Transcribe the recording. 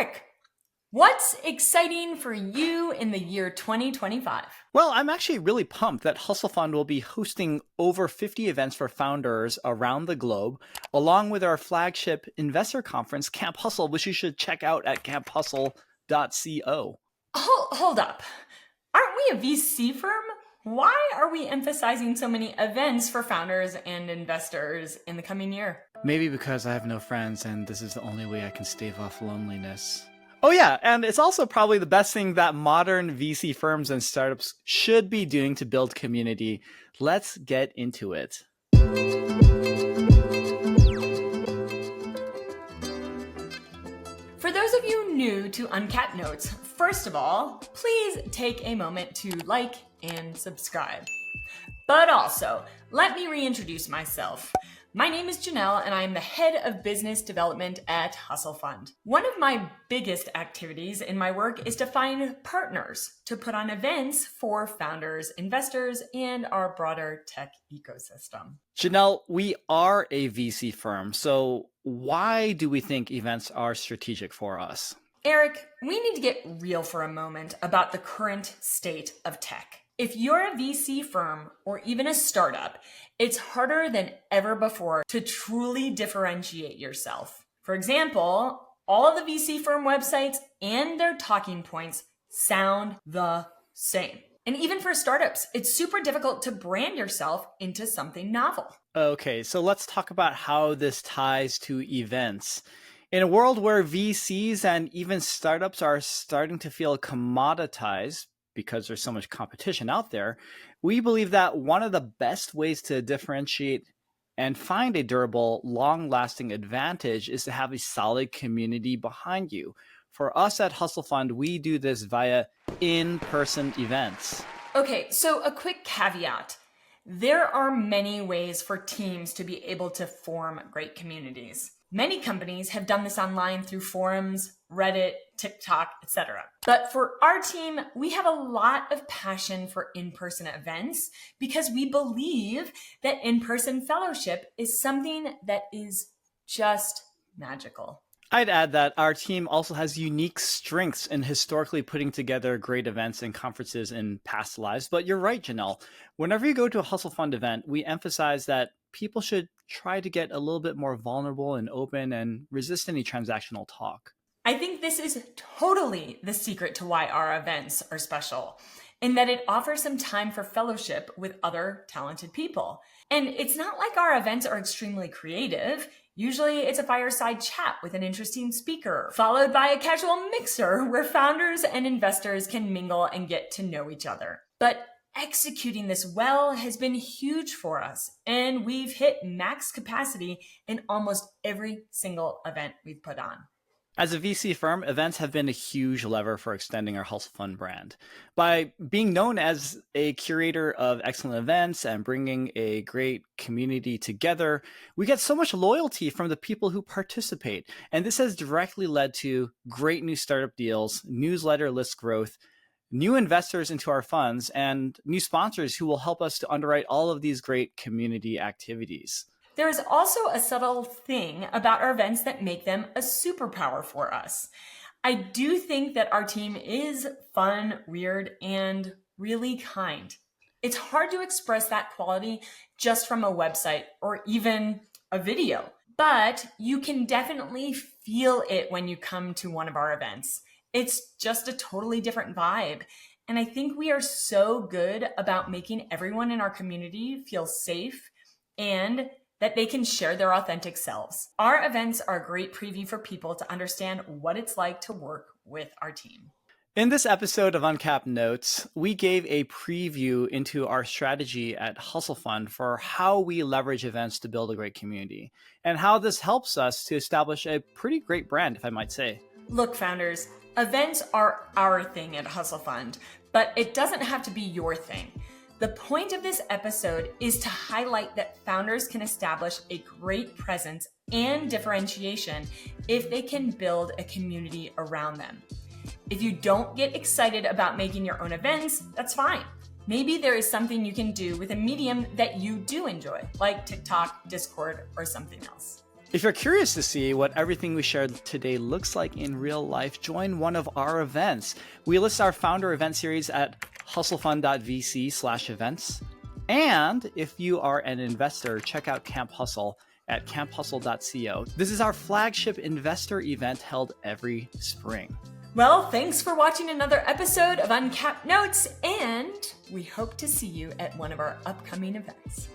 Eric, what's exciting for you in the year 2025? Well, I'm actually really pumped that Hustle Fund will be hosting over 50 events for founders around the globe, along with our flagship investor conference, Camp Hustle, which you should check out at camphustle.co. Hold up. Aren't we a VC firm? Why are we emphasizing so many events for founders and investors in the coming year? Maybe because I have no friends and this is the only way I can stave off loneliness. Oh yeah, and it's also probably the best thing that modern VC firms and startups should be doing to build community. Let's get into it. For those of you new to Uncapped Notes, first of all, please take a moment to like and subscribe. But also, let me reintroduce myself. My name is Janel, and I am the head of business development at Hustle Fund. One of my biggest activities in my work is to find partners to put on events for founders, investors, and our broader tech ecosystem. Janelle, we are a VC firm, so why do we think events are strategic for us? Eric, we need to get real for a moment about the current state of tech. If you're a VC firm or even a startup, it's harder than ever before to truly differentiate yourself. For example, all of the VC firm websites and their talking points sound the same. And even for startups, it's super difficult to brand yourself into something novel. Okay, so let's talk about how this ties to events. In a world where VCs and even startups are starting to feel commoditized, because there's so much competition out there, we believe that one of the best ways to differentiate and find a durable, long-lasting advantage is to have a solid community behind you. For us at Hustle Fund, we do this via in-person events. Okay, so a quick caveat. There are many ways for teams to be able to form great communities. Many companies have done this online through forums, Reddit, TikTok, etc. But for our team, we have a lot of passion for in-person events because we believe that in-person fellowship is something that is just magical. I'd add that our team also has unique strengths in historically putting together great events and conferences in past lives. But you're right, Janelle. Whenever you go to a Hustle Fund event, we emphasize that people should try to get a little bit more vulnerable and open and resist any transactional talk. I think this is totally the secret to why our events are special, in that it offers some time for fellowship with other talented people. And it's not like our events are extremely creative. Usually it's a fireside chat with an interesting speaker, followed by a casual mixer where founders and investors can mingle and get to know each other. But executing this well has been huge for us, and we've hit max capacity in almost every single event we've put on. As a VC firm, events have been a huge lever for extending our Hustle Fund brand. By being known as a curator of excellent events and bringing a great community together, we get so much loyalty from the people who participate. And this has directly led to great new startup deals, newsletter list growth, new investors into our funds, and new sponsors who will help us to underwrite all of these great community activities. There is also a subtle thing about our events that make them a superpower for us. I do think that our team is fun, weird, and really kind. It's hard to express that quality just from a website or even a video, but you can definitely feel it when you come to one of our events. It's just a totally different vibe. And I think we are so good about making everyone in our community feel safe and that they can share their authentic selves. Our events are a great preview for people to understand what it's like to work with our team. In this episode of Uncapped Notes, we gave a preview into our strategy at Hustle Fund for how we leverage events to build a great community, and how this helps us to establish a pretty great brand, if I might say. Look, founders, events are our thing at Hustle Fund, but it doesn't have to be your thing. The point of this episode is to highlight that founders can establish a great presence and differentiation if they can build a community around them. If you don't get excited about making your own events, that's fine. Maybe there is something you can do with a medium that you do enjoy, like TikTok, Discord, or something else. If you're curious to see what everything we shared today looks like in real life, join one of our events. We list our founder event series at hustlefund.vc/events. And if you are an investor, check out Camp Hustle at camphustle.co. This is our flagship investor event held every spring. Well, thanks for watching another episode of Uncapped Notes, and we hope to see you at one of our upcoming events.